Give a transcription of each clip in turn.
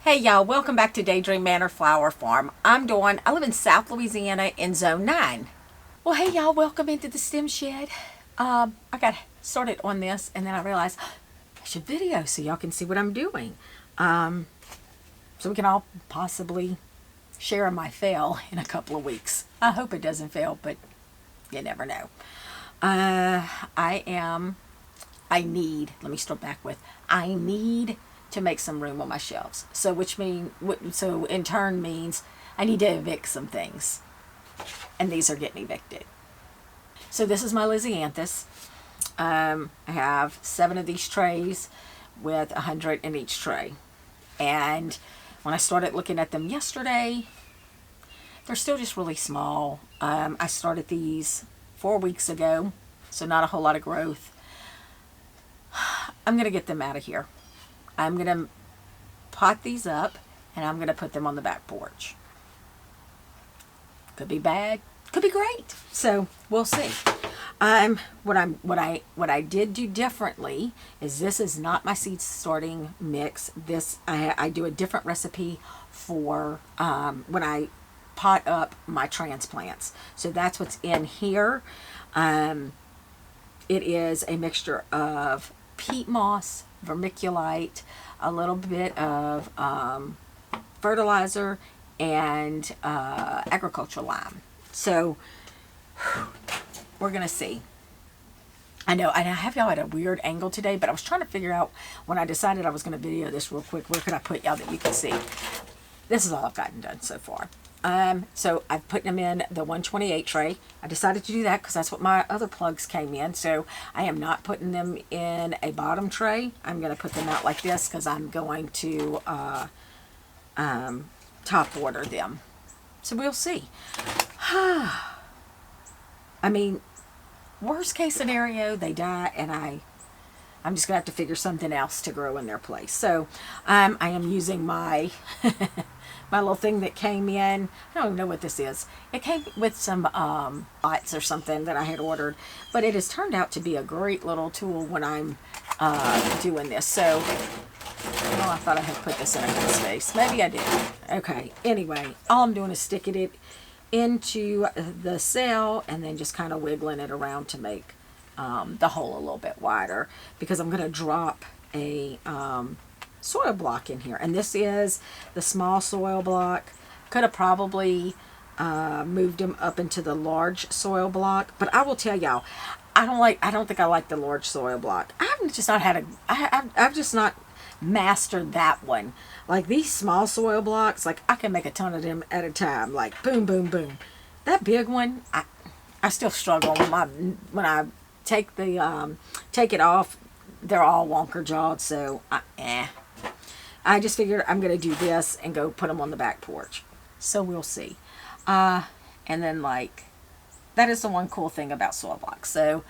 Hey y'all, welcome back to Daydream Manor Flower Farm. I'm Dawn. I live in South Louisiana in Zone 9. Well, hey y'all, welcome into the stem shed. I got started on this and then I realized I should video so y'all can see what I'm doing. So we can all possibly share my fail in a couple of weeks. I hope it doesn't fail, but you never know. Let me start back with, I need to make some room on my shelves. So so in turn means I need to evict some things. And these are getting evicted. So this is my Lysianthus. I have 7 of these trays with 100 in each tray. And when I started looking at them yesterday, they're still just really small. I started these 4 weeks ago, so not a whole lot of growth. I'm going to get them out of here. I'm going to pot these up and I'm going to put them on the back porch. Could be bad, could be great. So we'll see. What I did do differently is this is not my seed starting mix. This I do a different recipe for when I pot up my transplants. So that's what's in here. It is a mixture of peat moss, vermiculite, a little bit of fertilizer, and agricultural lime. So we're gonna see. I know I have y'all at a weird angle today, but I was trying to figure out when I decided I was going to video this real quick, where could I put y'all that you can see. This is all I've gotten done so far. So I've put them in the 128 tray. I decided to do that because that's what my other plugs came in. So I am not putting them in a bottom tray. I'm going to put them out like this because I'm going to top water them. So we'll see. I mean, worst case scenario, they die and I'm just going to have to figure something else to grow in their place. So I am using my my little thing that came in. I don't even know what this is. It came with some pots or something that I had ordered, but it has turned out to be a great little tool when I'm doing this. So, oh, I thought I had put this in a good space. Maybe I did. Okay. Anyway, all I'm doing is sticking it into the cell and then just kind of wiggling it around to make the hole a little bit wider, because I'm going to drop a soil block in here, and this is the small soil block. Could have probably moved him up into the large soil block, but I will tell y'all, I don't think I like the large soil block. I've just not mastered that one. Like these small soil blocks, like I can make a ton of them at a time, like boom boom boom. That big one, I still struggle when I take it off. They're all wonker jawed, so I just figured I'm going to do this and go put them on the back porch. So we'll see. And then, like, that is the one cool thing about soil blocks. So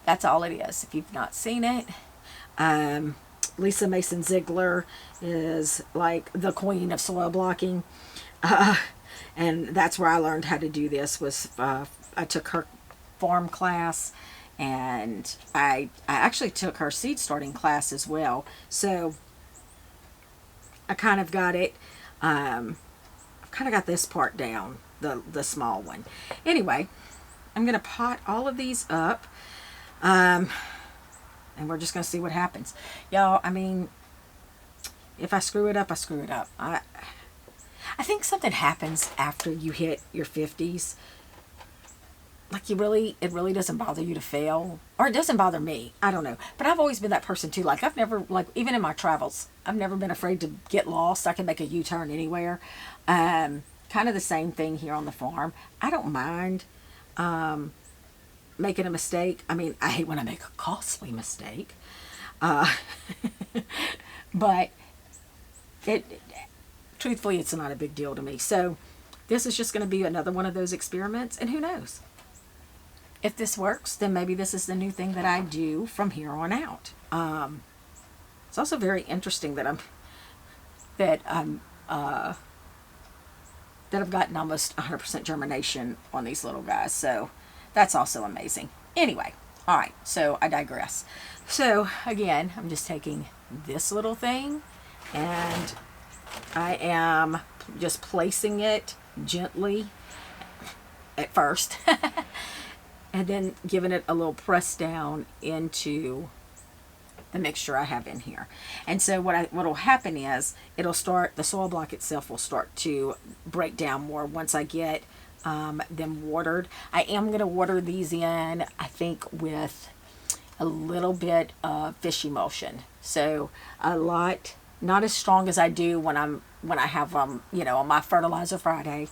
that's all it is. If you've not seen it, Lisa Mason Ziegler is like the queen of soil blocking. And that's where I learned how to do this. I took her farm class, and I actually took her seed starting class as well. So I kind of got it. I've kind of got this part down, the small one. Anyway, I'm going to pot all of these up. And we're just going to see what happens. Y'all, I mean, if I screw it up, I screw it up. I think something happens after you hit your 50s. Like it really doesn't bother you to fail, or it doesn't bother me. I don't know, but I've always been that person too. Like I've never, like even in my travels, I've never been afraid to get lost. I can make a U-turn anywhere. Kind of the same thing here on the farm. I don't mind making a mistake. I mean, I hate when I make a costly mistake, but truthfully, it's not a big deal to me. So this is just going to be another one of those experiments, and who knows? If this works, then maybe this is the new thing that I do from here on out. It's also very interesting that I've gotten almost 100% germination on these little guys. So that's also amazing. Anyway, all right. So I digress. So again, I'm just taking this little thing and I am just placing it gently at first and then giving it a little press down into the mixture I have in here. And so what will happen is the soil block itself will start to break down more once I get them watered. I am going to water these in, I think, with a little bit of fish emulsion. So a lot, not as strong as I do when I have them, on my fertilizer Friday.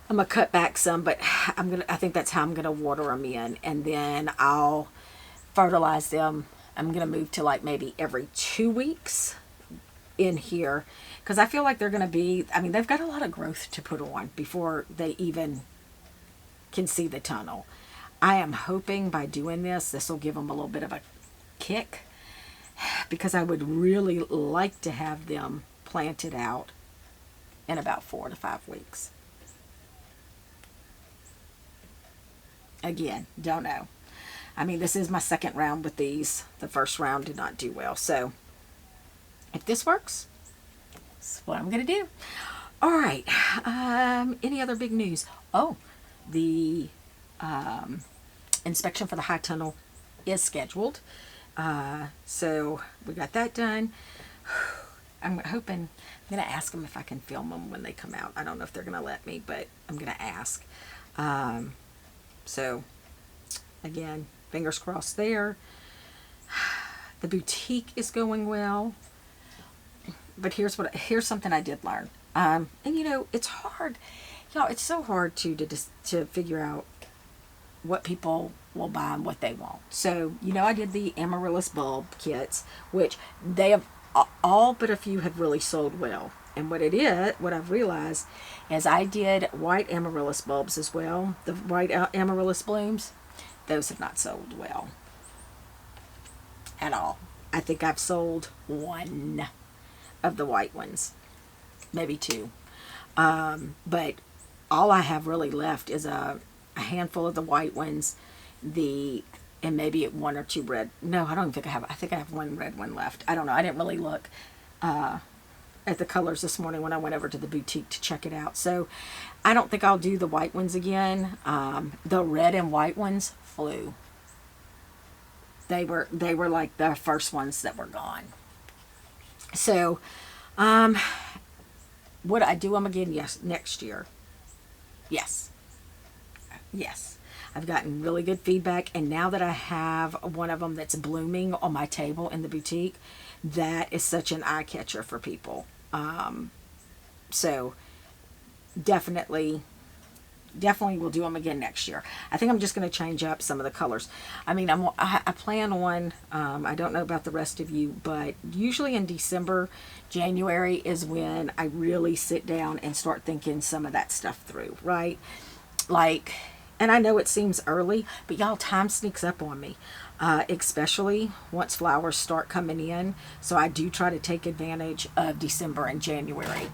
I'm gonna cut back some, but I think that's how I'm gonna water them in, and then I'll fertilize them. I'm gonna move to like maybe every 2 weeks in here, because I feel like they're gonna be, they've got a lot of growth to put on before they even can see the tunnel. I am hoping by doing this will give them a little bit of a kick, because I would really like to have them planted out in about 4 to 5 weeks. Again, don't know. This is my second round with these. The first round did not do well. So if this works, that's what I'm going to do. All right. Any other big news? Oh, the inspection for the high tunnel is scheduled. So we got that done. I'm hoping, I'm going to ask them if I can film them when they come out. I don't know if they're going to let me, but I'm going to ask. So again, fingers crossed there. The boutique is going well. But here's something I did learn. And it's hard. It's so hard to figure out what people will buy and what they won't. So, I did the amaryllis bulb kits, which they have, all but a few have really sold well. And what I've realized is I did white amaryllis bulbs as well. The white amaryllis blooms, those have not sold well at all. I think I've sold one of the white ones, maybe two. But all I have really left is a handful of the white ones, and maybe one or two red. No, I don't even think I have. I think I have one red one left. I don't know. I didn't really look at the colors this morning when I went over to the boutique to check it out. So I don't think I'll do the white ones again. The red and white ones flew. They were like the first ones that were gone. So would I do them again? Yes, next year. Yes. I've gotten really good feedback, and now that I have one of them that's blooming on my table in the boutique, that is such an eye catcher for people. So definitely will do them again next year. I think I'm just going to change up some of the colors. I plan on, I don't know about the rest of you, but usually in December, January is when I really sit down and start thinking some of that stuff through, right? Like, and I know it seems early, but y'all, time sneaks up on me, especially once flowers start coming in. So I do try to take advantage of December and January.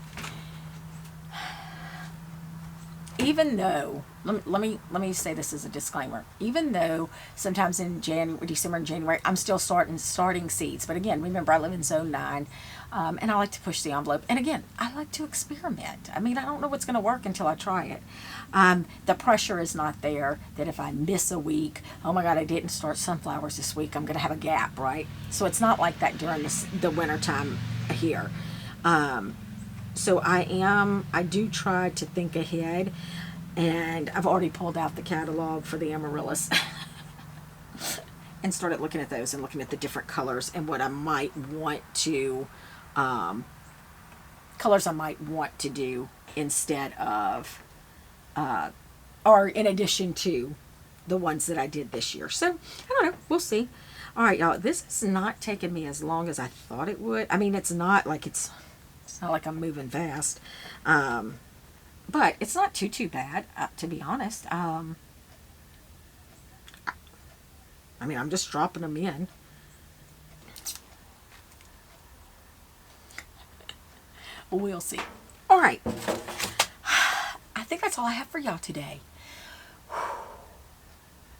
Even though, let me say this as a disclaimer. Even though sometimes in December and January, I'm still starting seeds. But again, remember, I live in Zone 9, and I like to push the envelope. And again, I like to experiment. I don't know what's going to work until I try it. The pressure is not there that if I miss a week, oh my God, I didn't start sunflowers this week, I'm going to have a gap, right? So it's not like that during the winter time here. So I do try to think ahead, and I've already pulled out the catalog for the amaryllis and started looking at those and looking at the different colors and what I might want to, colors I might want to do instead of, or in addition to the ones that I did this year. So, I don't know. We'll see. All right, y'all. This is not taking me as long as I thought it would. It's not like I'm moving fast. But it's not too bad, to be honest. I'm just dropping them in. We'll see. All right. I think that's all I have for y'all today.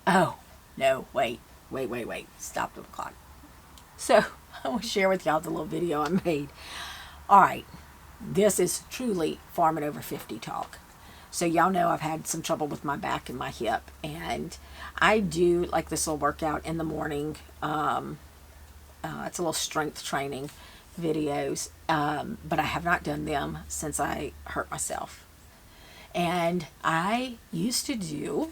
Oh, no, wait. Stop the clock. So, I want to share with y'all the little video I made. All right. This is truly farming over 50 talk. So y'all know I've had some trouble with my back and my hip, and I do like this little workout in the morning. It's a little strength training videos, but I have not done them since I hurt myself. And I used to do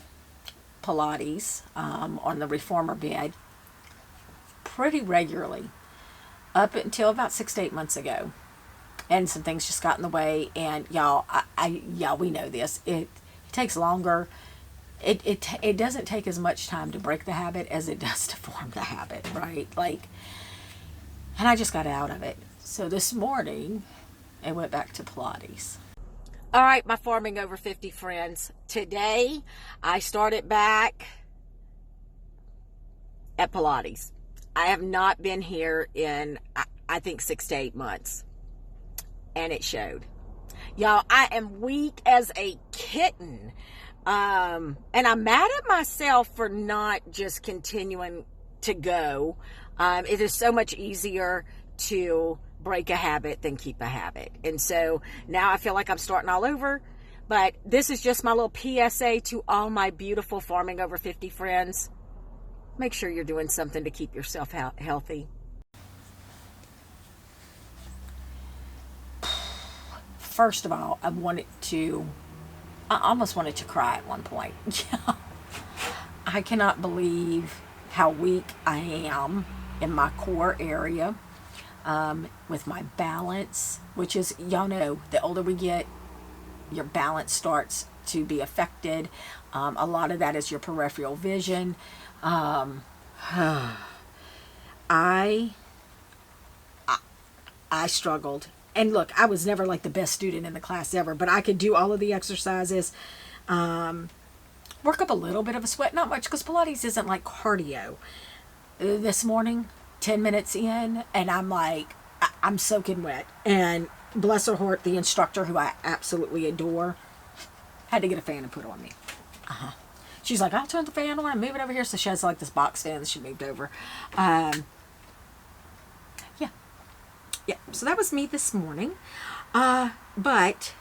Pilates on the reformer bed pretty regularly up until about 6 to 8 months ago. And some things just got in the way. And y'all, y'all, we know this. It takes longer. It doesn't take as much time to break the habit as it does to form the habit, right? Like, and I just got out of it. So this morning, I went back to Pilates. All right, my farming over 50 friends. Today, I started back at Pilates. I have not been here in, I think, 6 to 8 months. And it showed. Y'all, I am weak as a kitten. And I'm mad at myself for not just continuing to go. It is so much easier to break a habit than keep a habit. And so now I feel like I'm starting all over. But this is just my little PSA to all my beautiful farming over 50 friends. Make sure you're doing something to keep yourself healthy. First of all, I almost wanted to cry at one point. I cannot believe how weak I am in my core area, with my balance, which is, y'all know, the older we get, your balance starts to be affected. A lot of that is your peripheral vision. I struggled. And look, I was never like the best student in the class ever, but I could do all of the exercises, work up a little bit of a sweat, not much, because Pilates isn't like cardio. This morning, 10 minutes in, and I'm like, I'm soaking wet. And bless her heart, the instructor, who I absolutely adore, had to get a fan and put on me. She's like, I'll turn the fan on and move it over here. So she has like this box fan that she moved over. Yeah, so that was me this morning. But,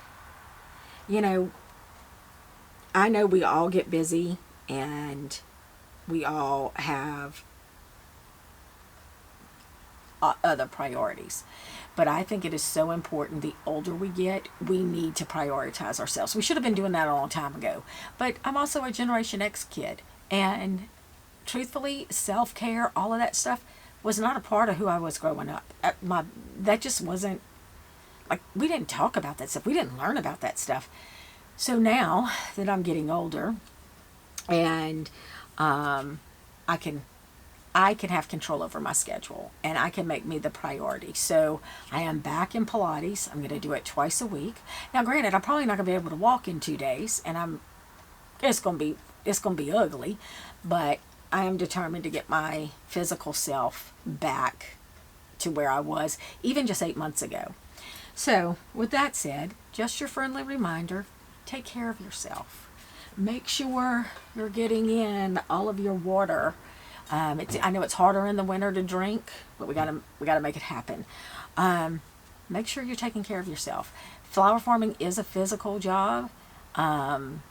you know, I know we all get busy and we all have other priorities. But I think it is so important, the older we get, we need to prioritize ourselves. We should have been doing that a long time ago. But I'm also a Generation X kid. And truthfully, self-care, all of that stuff, was not a part of who I was growing up. That just wasn't, like, we didn't talk about that stuff. We didn't learn about that stuff. So now that I'm getting older and I can have control over my schedule and I can make me the priority. So I am back in Pilates. I'm going to do it twice a week. Now, granted, I'm probably not going to be able to walk in 2 days, and it's going to be ugly, but I am determined to get my physical self back to where I was even just 8 months ago. So with that said, just your friendly reminder, take care of yourself. Make sure you're getting in all of your water. I know it's harder in the winter to drink, but we gotta make it happen. Make sure you're taking care of yourself. Flower farming is a physical job. And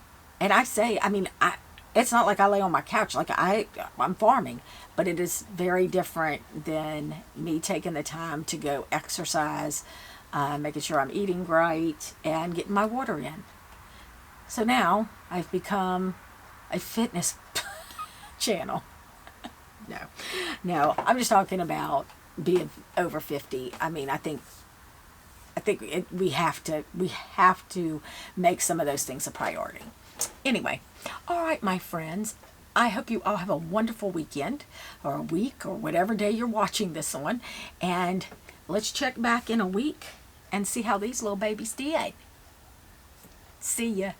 it's not like I lay on my couch. Like I'm farming, but it is very different than me taking the time to go exercise, making sure I'm eating right and getting my water in. So now I've become a fitness channel. No, I'm just talking about being over 50. I mean, I think we have to make some of those things a priority. Anyway, all right, my friends, I hope you all have a wonderful weekend or a week or whatever day you're watching this on. And let's check back in a week and see how these little babies did. See ya.